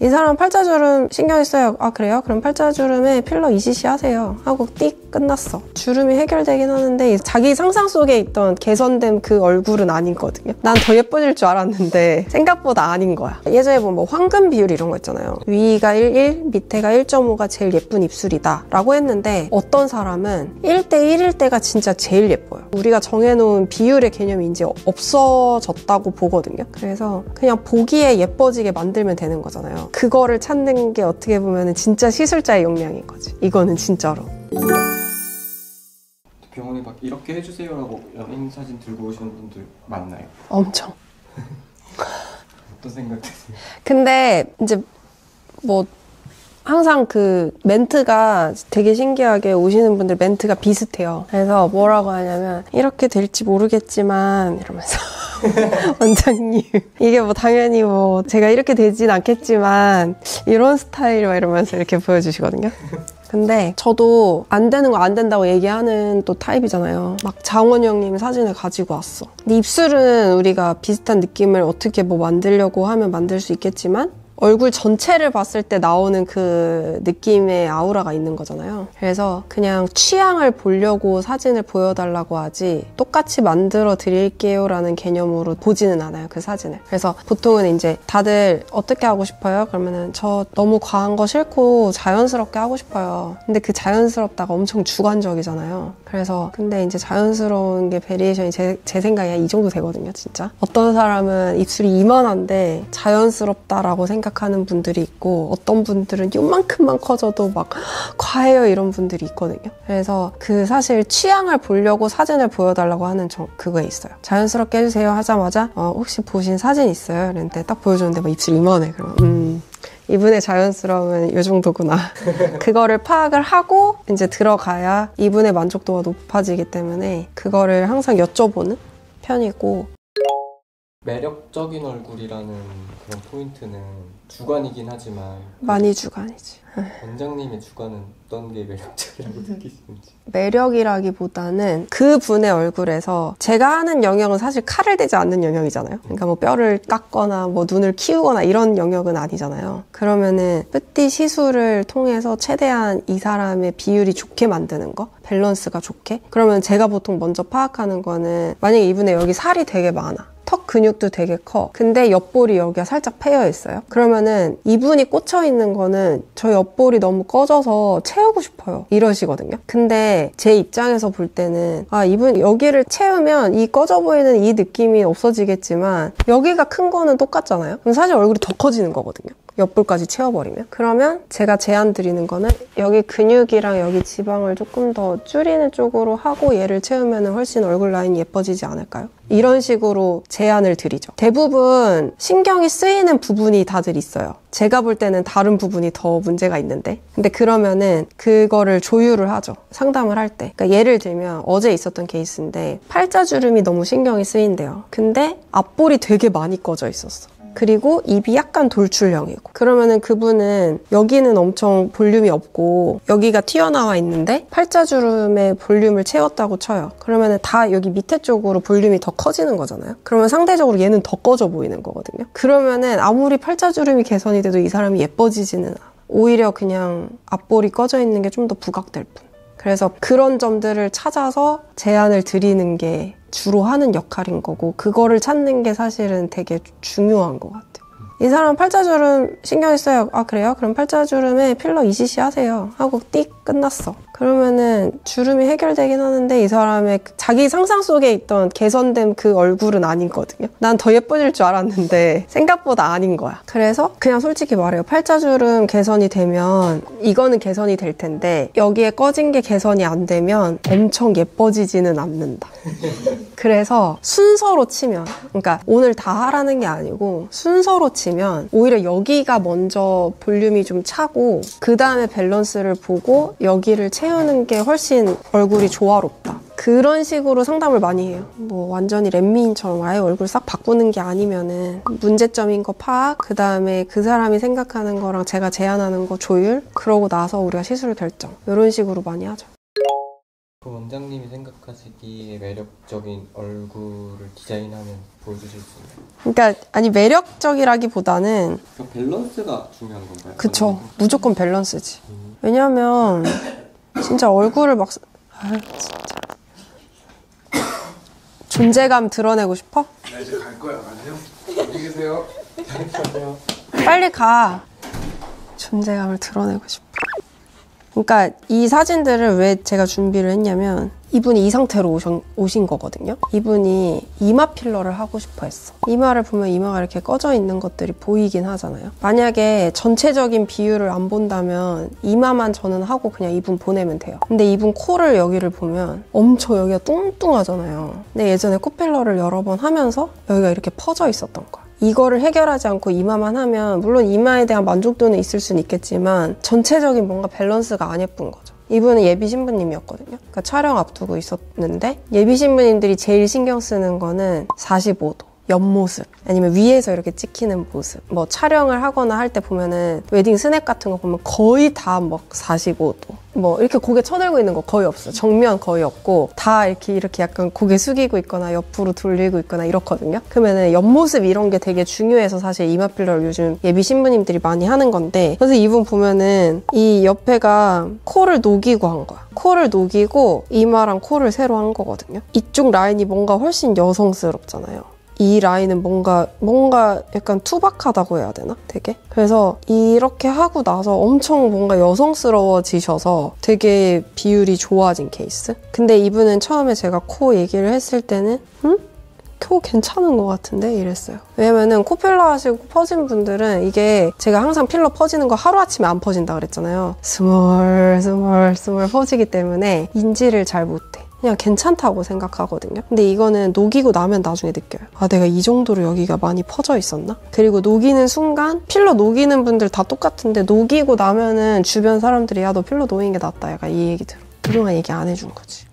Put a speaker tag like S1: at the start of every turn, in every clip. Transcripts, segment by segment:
S1: 이 사람 팔자주름 신경 써요. 아 그래요? 그럼 팔자주름에 필러 ECC 하세요 하고 띡 끝났어. 주름이 해결되긴 하는데 자기 상상 속에 있던 개선된 그 얼굴은 아니거든요. 난 더 예뻐질 줄 알았는데 생각보다 아닌 거야. 예전에 보면 뭐 황금 비율 이런 거 있잖아요. 위가 1, 밑에가 1.5가 제일 예쁜 입술이다 라고 했는데 어떤 사람은 1대1일 때가 진짜 제일 예뻐요. 우리가 정해놓은 비율의 개념이 이제 없어졌다고 보거든요. 그래서 그냥 보기에 예뻐지게 만들면 되는 거잖아요. 그거를 찾는 게 어떻게 보면 진짜 시술자의 역량인 거지. 이거는 진짜로.
S2: 병원에 막 이렇게 해주세요라고 연예인 사진 들고 오시는 분들 많나요?
S1: 엄청.
S2: 어떤 생각 드세요?
S1: 근데 이제 뭐 항상 그 멘트가 되게 신기하게 오시는 분들 멘트가 비슷해요. 그래서 뭐라고 하냐면 이렇게 될지 모르겠지만 이러면서 원장님 이게 뭐 당연히 뭐 제가 이렇게 되진 않겠지만 이런 스타일 막 이러면서 이렇게 보여주시거든요. 근데 저도 안 되는 거 안 된다고 얘기하는 또 타입이잖아요. 막 장원 형님 사진을 가지고 왔어. 근데 입술은 우리가 비슷한 느낌을 어떻게 뭐 만들려고 하면 만들 수 있겠지만 얼굴 전체를 봤을 때 나오는 그 느낌의 아우라가 있는 거잖아요. 그래서 그냥 취향을 보려고 사진을 보여달라고 하지 똑같이 만들어 드릴게요 라는 개념으로 보지는 않아요, 그 사진을. 그래서 보통은 이제 다들 어떻게 하고 싶어요? 그러면은 저 너무 과한 거 싫고 자연스럽게 하고 싶어요. 근데 그 자연스럽다가 엄청 주관적이잖아요. 그래서 근데 이제 자연스러운 게 베리에이션이 제 생각에 이 정도 되거든요, 진짜. 어떤 사람은 입술이 이만한데 자연스럽다라고 생각하는 분들이 있고 어떤 분들은 요만큼만 커져도 막 과해요 이런 분들이 있거든요. 그래서 그 사실 취향을 보려고 사진을 보여달라고 하는 그거에 있어요. 자연스럽게 해주세요 하자마자 혹시 보신 사진 있어요? 이랬는데 딱 보여줬는데 막 입술이 이만해. 그러면 이분의 자연스러움은 이 정도구나. 그거를 파악을 하고 이제 들어가야 이분의 만족도가 높아지기 때문에 그거를 항상 여쭤보는 편이고.
S2: 매력적인 얼굴이라는 그런 포인트는 주관이긴 하지만
S1: 많이 주관이지.
S2: 원장님의 주관은 어떤 게 매력적이라고 느끼시는지?
S1: 매력이라기보다는 그 분의 얼굴에서 제가 하는 영역은 사실 칼을 대지 않는 영역이잖아요. 그러니까 뭐 뼈를 깎거나 뭐 눈을 키우거나 이런 영역은 아니잖아요. 그러면은 뿌띠 시술을 통해서 최대한 이 사람의 비율이 좋게 만드는 거, 밸런스가 좋게. 그러면 제가 보통 먼저 파악하는 거는 만약에 이분의 여기 살이 되게 많아. 턱 근육도 되게 커. 근데 옆볼이 여기가 살짝 패여 있어요. 그러면은 이분이 꽂혀 있는 거는 저 옆볼이 너무 꺼져서 채우고 싶어요. 이러시거든요. 근데 제 입장에서 볼 때는 이분 여기를 채우면 이 꺼져 보이는 이 느낌이 없어지겠지만 여기가 큰 거는 똑같잖아요. 그럼 사실 얼굴이 더 커지는 거거든요. 옆볼까지 채워버리면. 그러면 제가 제안 드리는 거는 여기 근육이랑 여기 지방을 조금 더 줄이는 쪽으로 하고 얘를 채우면 훨씬 얼굴 라인이 예뻐지지 않을까요? 이런 식으로 제안을 드리죠. 대부분 신경이 쓰이는 부분이 다들 있어요. 제가 볼 때는 다른 부분이 더 문제가 있는데. 근데 그러면은 그거를 조율을 하죠. 상담을 할 때. 그러니까 예를 들면 어제 있었던 케이스인데 팔자주름이 너무 신경이 쓰인대요. 근데 앞볼이 되게 많이 꺼져 있었어. 그리고 입이 약간 돌출형이고. 그러면은 그분은 여기는 엄청 볼륨이 없고 여기가 튀어나와 있는데 팔자주름의 볼륨을 채웠다고 쳐요. 그러면은 다 여기 밑에 쪽으로 볼륨이 더 커지는 거잖아요. 그러면 상대적으로 얘는 더 꺼져 보이는 거거든요. 그러면은 아무리 팔자주름이 개선이 돼도 이 사람이 예뻐지지는 않아. 오히려 그냥 앞볼이 꺼져 있는 게 좀 더 부각될 뿐. 그래서 그런 점들을 찾아서 제안을 드리는 게 주로 하는 역할인 거고 그거를 찾는 게 사실은 되게 중요한 것 같아요. 이 사람 팔자주름 신경 써요. 아 그래요? 그럼 팔자주름에 필러 ECC 하세요 하고 띡 끝났어. 그러면은 주름이 해결되긴 하는데 이 사람의 자기 상상 속에 있던 개선된 그 얼굴은 아니거든요. 난 더 예뻐질 줄 알았는데 생각보다 아닌 거야. 그래서 그냥 솔직히 말해요. 팔자주름 개선이 되면 이거는 개선이 될 텐데 여기에 꺼진 게 개선이 안 되면 엄청 예뻐지지는 않는다. 그래서 순서로 치면, 그러니까 오늘 다 하라는 게 아니고 순서로 치면 오히려 여기가 먼저 볼륨이 좀 차고 그 다음에 밸런스를 보고 여기를 채우는 게 훨씬 얼굴이 조화롭다. 그런 식으로 상담을 많이 해요. 뭐 완전히 렛미인처럼 아예 얼굴 싹 바꾸는 게 아니면은 문제점인 거 파악, 그 다음에 그 사람이 생각하는 거랑 제가 제안하는 거 조율, 그러고 나서 우리가 시술 결정. 이런 식으로 많이 하죠.
S2: 그 원장님이 생각하시기에 매력적인 얼굴을 디자인하면 보여주실 수 있나요?
S1: 그러니까 아니 매력적이라기보다는
S2: 그 밸런스가 중요한 건가요?
S1: 그쵸. 무조건 밸런스지. 왜냐면 진짜 얼굴을 막 진짜 존재감 드러내고 싶어?
S3: 나 이제 갈 거야. 가세요. 안녕히 계세요.
S2: 안녕하세요.
S1: 빨리 가. 존재감을 드러내고 싶어. 그러니까 이 사진들을 왜 제가 준비를 했냐면 이분이 이 상태로 오신 거거든요. 이분이 이마 필러를 하고 싶어 했어. 이마를 보면 이마가 이렇게 꺼져 있는 것들이 보이긴 하잖아요. 만약에 전체적인 비율을 안 본다면 이마만 저는 하고 그냥 이분 보내면 돼요. 근데 이분 코를 여기를 보면 엄청 여기가 뚱뚱하잖아요. 근데 예전에 코 필러를 여러 번 하면서 여기가 이렇게 퍼져 있었던 거야. 이거를 해결하지 않고 이마만 하면 물론 이마에 대한 만족도는 있을 수는 있겠지만 전체적인 뭔가 밸런스가 안 예쁜 거죠. 이분은 예비 신부님이었거든요. 그러니까 촬영 앞두고 있었는데 예비 신부님들이 제일 신경 쓰는 거는 45도. 옆모습 아니면 위에서 이렇게 찍히는 모습 뭐 촬영을 하거나 할 때 보면은 웨딩 스냅 같은 거 보면 거의 다 막 45도 뭐 이렇게 고개 쳐들고 있는 거 거의 없어요. 정면 거의 없고 다 이렇게 약간 고개 숙이고 있거나 옆으로 돌리고 있거나 이렇거든요. 그러면은 옆모습 이런 게 되게 중요해서 사실 이마 필러를 요즘 예비 신부님들이 많이 하는 건데 그래서 이분 보면은 이 옆에가 코를 녹이고 한 거야. 코를 녹이고 이마랑 코를 새로 한 거거든요. 이쪽 라인이 뭔가 훨씬 여성스럽잖아요. 이 라인은 뭔가 약간 투박하다고 해야 되나? 되게? 그래서 이렇게 하고 나서 엄청 뭔가 여성스러워지셔서 되게 비율이 좋아진 케이스? 근데 이분은 처음에 제가 코 얘기를 했을 때는 코 괜찮은 것 같은데? 이랬어요. 왜냐면은 코 필러 하시고 퍼진 분들은 이게 제가 항상 필러 퍼지는 거 하루아침에 안 퍼진다 그랬잖아요. 스몰 퍼지기 때문에 인지를 잘 못해. 그냥 괜찮다고 생각하거든요. 근데 이거는 녹이고 나면 나중에 느껴요. 아, 내가 이 정도로 여기가 많이 퍼져 있었나? 그리고 녹이는 순간 필러 녹이는 분들 다 똑같은데 녹이고 나면은 주변 사람들이 야, 너 필러 녹인 게 낫다. 약간 이 얘기 들어. 그동안 얘기 안 해준 거지.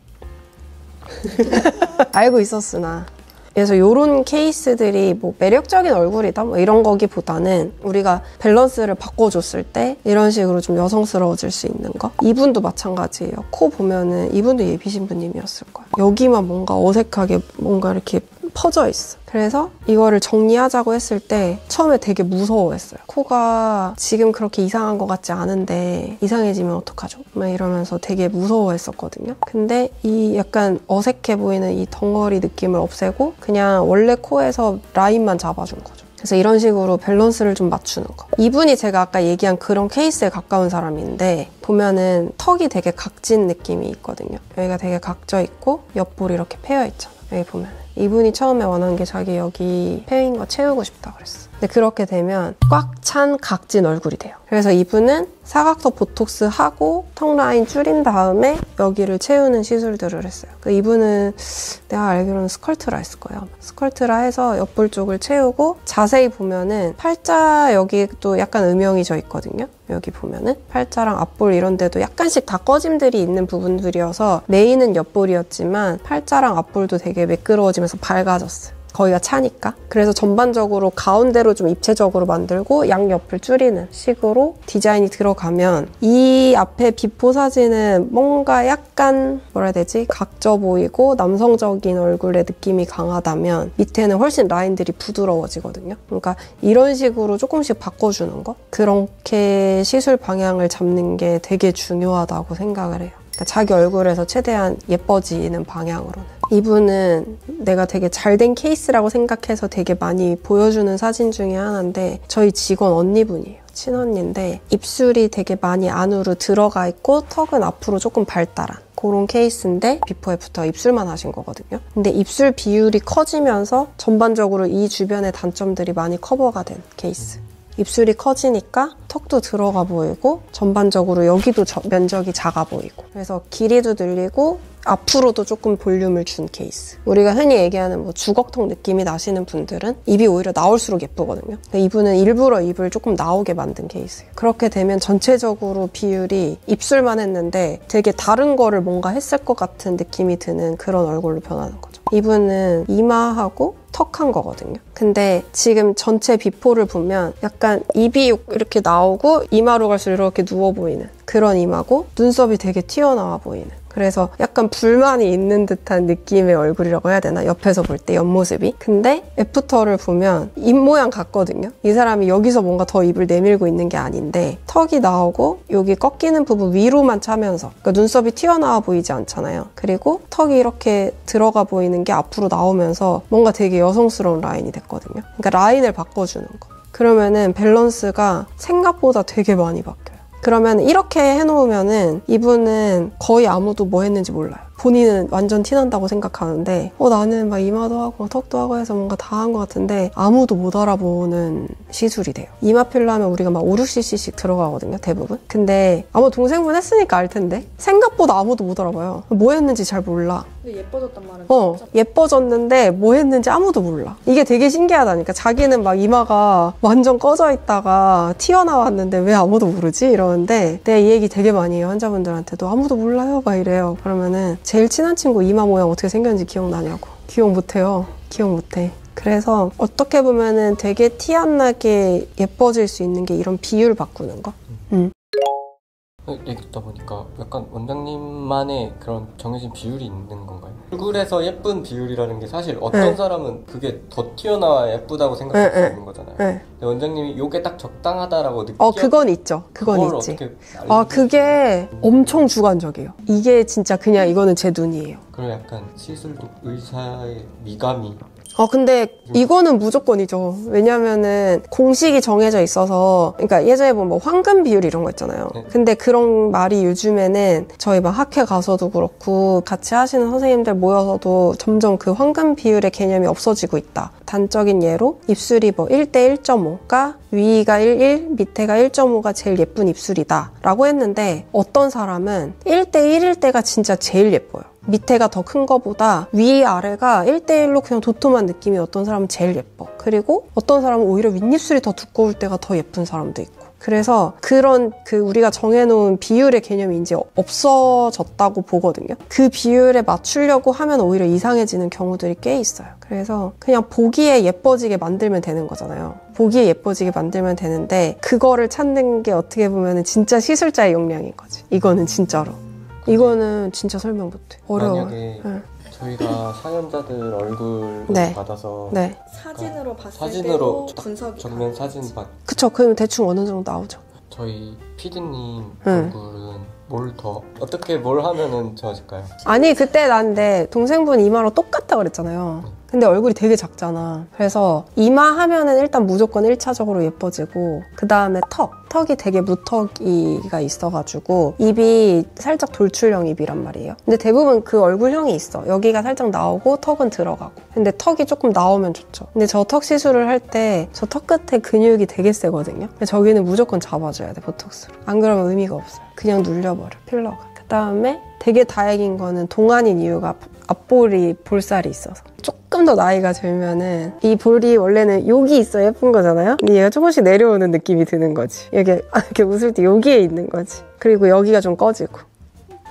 S1: 알고 있었으나. 그래서 이런 케이스들이 뭐 매력적인 얼굴이다 뭐 이런 거기보다는 우리가 밸런스를 바꿔줬을 때 이런 식으로 좀 여성스러워질 수 있는 거. 이분도 마찬가지예요. 코 보면은 이분도 예비 신부님이었을 거예요. 여기만 뭔가 어색하게 뭔가 이렇게 퍼져 있어. 그래서 이거를 정리하자고 했을 때 처음에 되게 무서워했어요. 코가 지금 그렇게 이상한 것 같지 않은데 이상해지면 어떡하죠? 막 이러면서 되게 무서워했었거든요. 근데 이 약간 어색해 보이는 이 덩어리 느낌을 없애고 그냥 원래 코에서 라인만 잡아준 거죠. 그래서 이런 식으로 밸런스를 좀 맞추는 거. 이분이 제가 아까 얘기한 그런 케이스에 가까운 사람인데 보면은 턱이 되게 각진 느낌이 있거든요. 여기가 되게 각져 있고 옆볼이 이렇게 패여 있잖아. 여기 보면은. 이분이 처음에 원한 게 자기 여기 패인 거 채우고 싶다 그랬어. 근데 그렇게 되면 꽉 찬 각진 얼굴이 돼요. 그래서 이분은 사각턱 보톡스 하고 턱 라인 줄인 다음에 여기를 채우는 시술들을 했어요. 이분은 내가 알기로는 스컬트라 했을 거예요. 스컬트라 해서 옆볼 쪽을 채우고 자세히 보면은 팔자 여기도 약간 음영이 져 있거든요. 여기 보면은 팔자랑 앞볼 이런 데도 약간씩 다 꺼짐들이 있는 부분들이어서 메인은 옆볼이었지만 팔자랑 앞볼도 되게 매끄러워지면서 밝아졌어요. 거기가 차니까. 그래서 전반적으로 가운데로 좀 입체적으로 만들고 양옆을 줄이는 식으로 디자인이 들어가면 이 앞에 비포 사진은 뭔가 약간 뭐라 해야 되지? 각져 보이고 남성적인 얼굴의 느낌이 강하다면 밑에는 훨씬 라인들이 부드러워지거든요. 그러니까 이런 식으로 조금씩 바꿔주는 거? 그렇게 시술 방향을 잡는 게 되게 중요하다고 생각을 해요. 그러니까 자기 얼굴에서 최대한 예뻐지는 방향으로는. 이분은 내가 되게 잘된 케이스라고 생각해서 되게 많이 보여주는 사진 중에 하나인데 저희 직원 언니분이에요. 친언니인데 입술이 되게 많이 안으로 들어가 있고 턱은 앞으로 조금 발달한 그런 케이스인데 비포 애프터 입술만 하신 거거든요. 근데 입술 비율이 커지면서 전반적으로 이 주변의 단점들이 많이 커버가 된 케이스. 입술이 커지니까 턱도 들어가 보이고 전반적으로 여기도 면적이 작아 보이고 그래서 길이도 늘리고 앞으로도 조금 볼륨을 준 케이스. 우리가 흔히 얘기하는 뭐 주걱턱 느낌이 나시는 분들은 입이 오히려 나올수록 예쁘거든요. 근데 이분은 일부러 입을 조금 나오게 만든 케이스예요. 그렇게 되면 전체적으로 비율이 입술만 했는데 되게 다른 거를 뭔가 했을 것 같은 느낌이 드는 그런 얼굴로 변하는 거죠. 이분은 이마하고 턱한 거거든요. 근데 지금 전체 비포를 보면 약간 입이 이렇게 나오고 이마로 갈수록 이렇게 누워 보이는 그런 이마고 눈썹이 되게 튀어나와 보이는 그래서 약간 불만이 있는 듯한 느낌의 얼굴이라고 해야 되나? 옆에서 볼 때 옆모습이. 근데 애프터를 보면 입 모양 같거든요. 이 사람이 여기서 뭔가 더 입을 내밀고 있는 게 아닌데 턱이 나오고 여기 꺾이는 부분 위로만 차면서, 그러니까 눈썹이 튀어나와 보이지 않잖아요. 그리고 턱이 이렇게 들어가 보이는 게 앞으로 나오면서 뭔가 되게 여성스러운 라인이 됐거든요. 그러니까 라인을 바꿔주는 거. 그러면은 밸런스가 생각보다 되게 많이 바뀌어요. 그러면 이렇게 해놓으면은 이분은 거의 아무도 뭐 했는지 몰라요. 본인은 완전 티난다고 생각하는데 나는 막 이마도 하고 턱도 하고 해서 뭔가 다 한 것 같은데 아무도 못 알아보는 시술이 돼요. 이마 필러 하면 우리가 막 5, 6cc씩 들어가거든요, 대부분. 근데 아마 동생분 했으니까 알 텐데 생각보다 아무도 못 알아봐요. 뭐 했는지 잘 몰라.
S4: 근데 예뻐졌단 말은 진짜?
S1: 예뻐졌는데 뭐 했는지 아무도 몰라. 이게 되게 신기하다니까. 자기는 막 이마가 완전 꺼져 있다가 튀어나왔는데 왜 아무도 모르지? 이러는데 내가 이 얘기 되게 많이 해요. 환자분들한테도 아무도 몰라요 막 이래요. 그러면은 제일 친한 친구 이마 모양 어떻게 생겼는지 기억나냐고. 기억 못해요. 기억 못해. 그래서 어떻게 보면은 되게 티 안 나게 예뻐질 수 있는 게 이런 비율 바꾸는 거.
S2: 얘기 듣다 보니까 약간 원장님만의 그런 정해진 비율이 있는 건가요? 얼굴에서 예쁜 비율이라는 게 사실 어떤 사람은 그게 더 튀어나와야 예쁘다고 생각할 수 있는 거잖아요. 근데 원장님이 요게 딱 적당하다라고 느껴.
S1: 그건 있죠. 그건
S2: 그걸
S1: 있지.
S2: 어떻게
S1: 그게 엄청 주관적이에요. 이게 진짜 그냥 이거는 제 눈이에요.
S2: 그럼 약간 시술도 의사의 미감이.
S1: 근데 이거는 무조건이죠. 왜냐면은 공식이 정해져 있어서, 그러니까 예전에 보면 뭐 황금 비율 이런 거 있잖아요. 근데 그런 말이 요즘에는 저희 막 학회 가서도 그렇고 같이 하시는 선생님들 모여서도 점점 그 황금 비율의 개념이 없어지고 있다. 단적인 예로 입술이 뭐 1대 1.5가 위가 1, 밑에가 1.5가 제일 예쁜 입술이다 라고 했는데 어떤 사람은 1대 1일 때가 진짜 제일 예뻐요. 밑에가 더 큰 거보다 위 아래가 1대1로 그냥 도톰한 느낌이 어떤 사람은 제일 예뻐. 그리고 어떤 사람은 오히려 윗입술이 더 두꺼울 때가 더 예쁜 사람도 있고. 그래서 그런 우리가 정해놓은 비율의 개념이 이제 없어졌다고 보거든요. 그 비율에 맞추려고 하면 오히려 이상해지는 경우들이 꽤 있어요. 그래서 그냥 보기에 예뻐지게 만들면 되는 거잖아요. 보기에 예뻐지게 만들면 되는데 그거를 찾는 게 어떻게 보면 진짜 시술자의 역량인 거지. 이거는 진짜로. 이거는 진짜 설명 못해. 어려워요.
S2: 만약에 저희가 사연자들 얼굴 받아서
S4: 사진으로 봤을
S2: 사진으로
S4: 때도 분석이
S2: 정면 사진
S1: 그쵸. 그러면 대충 어느 정도 나오죠.
S2: 저희 PD님 얼굴은 뭘 하면은 좋아질까요?
S1: 아니 그때 난데 동생분 이마로 똑같다 그랬잖아요. 근데 얼굴이 되게 작잖아. 그래서 이마 하면은 일단 무조건 1차적으로 예뻐지고 그 다음에 턱이 되게 무턱이가 있어가지고 입이 살짝 돌출형 입이란 말이에요. 근데 대부분 그 얼굴형이 있어. 여기가 살짝 나오고 턱은 들어가고. 근데 턱이 조금 나오면 좋죠. 근데 저 턱 시술을 할 때 저 턱 끝에 근육이 되게 세거든요. 근데 저기는 무조건 잡아줘야 돼, 보톡스로. 안 그러면 의미가 없어요. 그냥 눌려버려, 필러가. 그 다음에 되게 다행인 거는 동안인 이유가 앞볼이 볼살이 있어서. 조금 더 나이가 들면은 이 볼이 원래는 여기 있어야 예쁜 거잖아요? 근데 얘가 조금씩 내려오는 느낌이 드는 거지. 이렇게 웃을 때 여기에 있는 거지. 그리고 여기가 좀 꺼지고.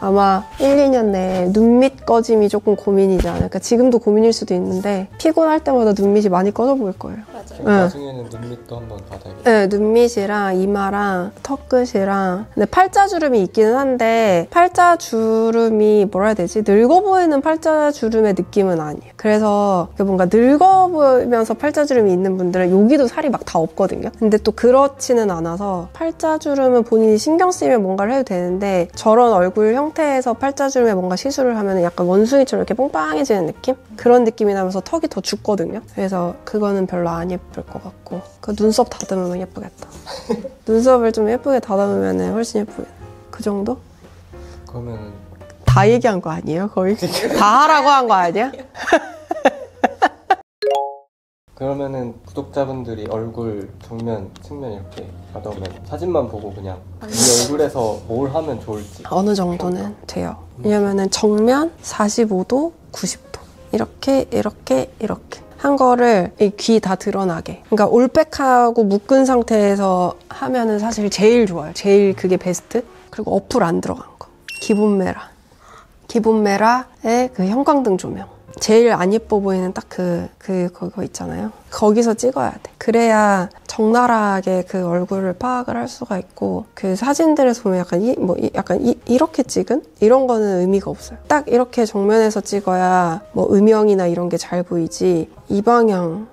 S1: 아마 1, 2년 내에 눈밑 꺼짐이 조금 고민이지 않을까. 지금도 고민일 수도 있는데 피곤할 때마다 눈밑이 많이 꺼져 보일 거예요.
S4: 맞아요.
S2: 나중에는 눈밑도 한번 받아야겠다.
S1: 네, 눈밑이랑 이마랑 턱끝이랑. 근데 팔자주름이 있기는 한데 팔자주름이 뭐라 해야 되지? 늙어 보이는 팔자주름의 느낌은 아니에요. 그래서 뭔가 늙어 보이면서 팔자주름이 있는 분들은 여기도 살이 막 다 없거든요. 근데 또 그렇지는 않아서 팔자주름은 본인이 신경 쓰이면 뭔가를 해도 되는데 저런 얼굴 형태에서 팔자주름에 뭔가 시술을 하면 약간 원숭이처럼 이렇게 뽕빵해지는 느낌? 그런 느낌이 나면서 턱이 더 죽거든요. 그래서 그거는 별로 안 예쁠 것 같고 그 눈썹 다듬으면 예쁘겠다. 눈썹을 좀 예쁘게 다듬으면 훨씬 예쁘겠다. 그 정도?
S2: 그러면은
S1: 다 얘기한 거 아니에요? 거의? 다 하라고 한 거 아니야?
S2: 그러면은 구독자분들이 얼굴 정면, 측면 이렇게 받아오면 사진만 보고 그냥 이 얼굴에서 뭘 하면 좋을지
S1: 어느 정도는 돼요. 왜냐면은 정면 45도, 90도 이렇게 한 거를 이 귀 다 드러나게. 그러니까 올백하고 묶은 상태에서 하면은 사실 제일 좋아요. 제일 그게 베스트. 그리고 어플 안 들어간 거. 기본 메라의 그 형광등 조명. 제일 안 예뻐 보이는 딱 그거 있잖아요. 거기서 찍어야 돼. 그래야 적나라하게 그 얼굴을 파악을 할 수가 있고, 그 사진들에서 보면 약간 이렇게 찍은? 이런 거는 의미가 없어요. 딱 이렇게 정면에서 찍어야 뭐 음영이나 이런 게 잘 보이지, 이 방향,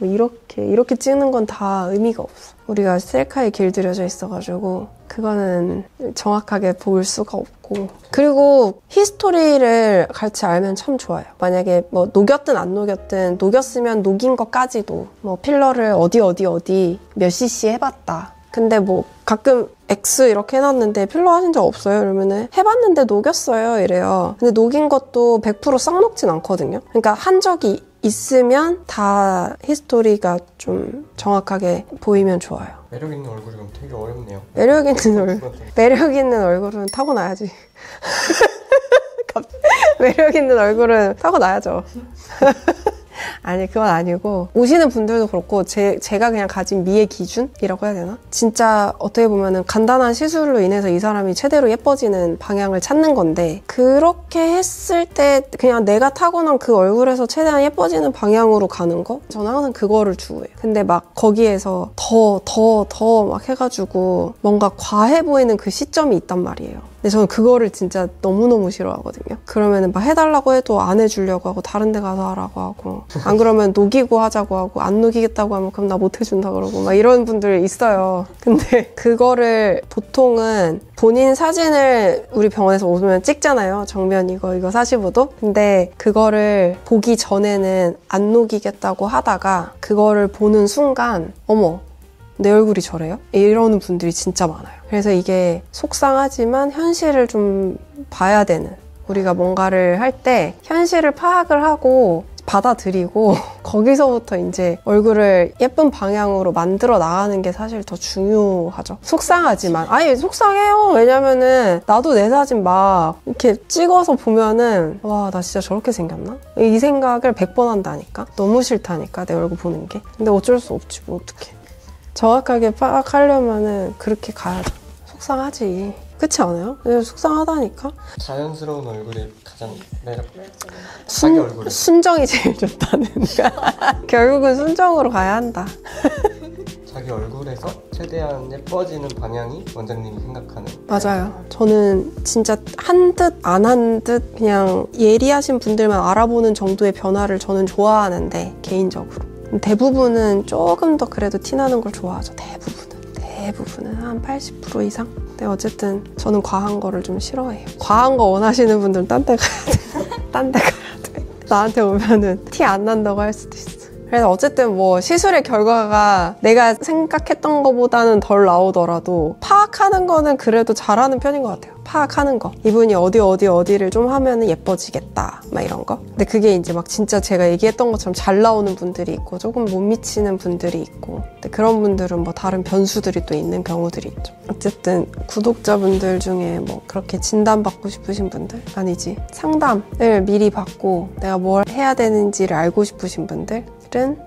S1: 이렇게 찍는 건 다 의미가 없어. 우리가 셀카에 길들여져 있어가지고 그거는 정확하게 볼 수가 없고, 그리고 히스토리를 같이 알면 참 좋아요. 만약에 뭐 녹였든 안 녹였든, 녹였으면 녹인 것까지도 뭐 필러를 어디 몇 cc 해봤다. 근데 뭐 가끔 X 이렇게 해놨는데 필러 하신 적 없어요? 이러면은 해봤는데 녹였어요 이래요. 근데 녹인 것도 100% 싹 녹진 않거든요. 그러니까 한 적이 있으면 다 히스토리가 좀 정확하게 보이면 좋아요.
S2: 매력 있는 얼굴이면 되게 어렵네요.
S1: 매력 있는 얼굴은 타고나야지. 매력 있는 얼굴은 타고나야죠. 아니, 그건 아니고, 오시는 분들도 그렇고, 제가 그냥 가진 미의 기준이라고 해야 되나? 진짜 어떻게 보면은 간단한 시술로 인해서 이 사람이 최대로 예뻐지는 방향을 찾는 건데, 그렇게 했을 때 그냥 내가 타고난 그 얼굴에서 최대한 예뻐지는 방향으로 가는 거? 저는 항상 그거를 추구해요. 근데 막 거기에서 더 막 해가지고 뭔가 과해 보이는 그 시점이 있단 말이에요. 근데 저는 그거를 진짜 너무너무 싫어하거든요. 그러면은 막 해달라고 해도 안 해주려고 하고, 다른 데 가서 하라고 하고, 안 그러면 녹이고 하자고 하고, 안 녹이겠다고 하면 그럼 나 못 해준다 그러고, 막 이런 분들 있어요. 근데 그거를 보통은 본인 사진을 우리 병원에서 오면 찍잖아요. 정면 이거 사시보도. 근데 그거를 보기 전에는 안 녹이겠다고 하다가 그거를 보는 순간, 어머, 내 얼굴이 저래요? 이러는 분들이 진짜 많아요. 그래서 이게 속상하지만 현실을 좀 봐야 되는, 우리가 뭔가를 할 때 현실을 파악을 하고 받아들이고 거기서부터 이제 얼굴을 예쁜 방향으로 만들어 나가는 게 사실 더 중요하죠. 속상하지만, 아니 속상해요. 왜냐면은 나도 내 사진 막 이렇게 찍어서 보면은 와, 나 진짜 저렇게 생겼나? 이 생각을 100번 한다니까. 너무 싫다니까, 내 얼굴 보는 게. 근데 어쩔 수 없지, 뭐 어떡해. 정확하게 파악하려면은 그렇게 가야죠. 속상하지. 그렇지 않아요? 속상하다니까?
S2: 자연스러운 얼굴이 가장 매력. 자기 얼굴이.
S1: 순정이 제일 좋다는. 결국은 순정으로 가야 한다.
S2: 자기 얼굴에서 최대한 예뻐지는 방향이 원장님이 생각하는.
S1: 맞아요. 저는 진짜 한 듯 안 한 듯 그냥 예리하신 분들만 알아보는 정도의 변화를 저는 좋아하는데, 개인적으로. 대부분은 조금 더 그래도 티나는 걸 좋아하죠. 대부분은 한 80% 이상? 근데 어쨌든 저는 과한 거를 좀 싫어해요. 과한 거 원하시는 분들은 딴 데 가야 돼. 딴 데 가야 돼. 나한테 오면은 티 안 난다고 할 수도 있어. 그래서 어쨌든 뭐 시술의 결과가 내가 생각했던 것보다는 덜 나오더라도 파악하는 거는 그래도 잘하는 편인 것 같아요. 파악하는 거. 이분이 어디를 좀 하면은 예뻐지겠다. 막 이런 거. 근데 그게 이제 막 진짜 제가 얘기했던 것처럼 잘 나오는 분들이 있고, 조금 못 미치는 분들이 있고. 근데 그런 분들은 뭐 다른 변수들이 또 있는 경우들이 있죠. 어쨌든 구독자분들 중에 뭐 그렇게 진단받고 싶으신 분들, 아니지, 상담을 미리 받고 내가 뭘 해야 되는지를 알고 싶으신 분들은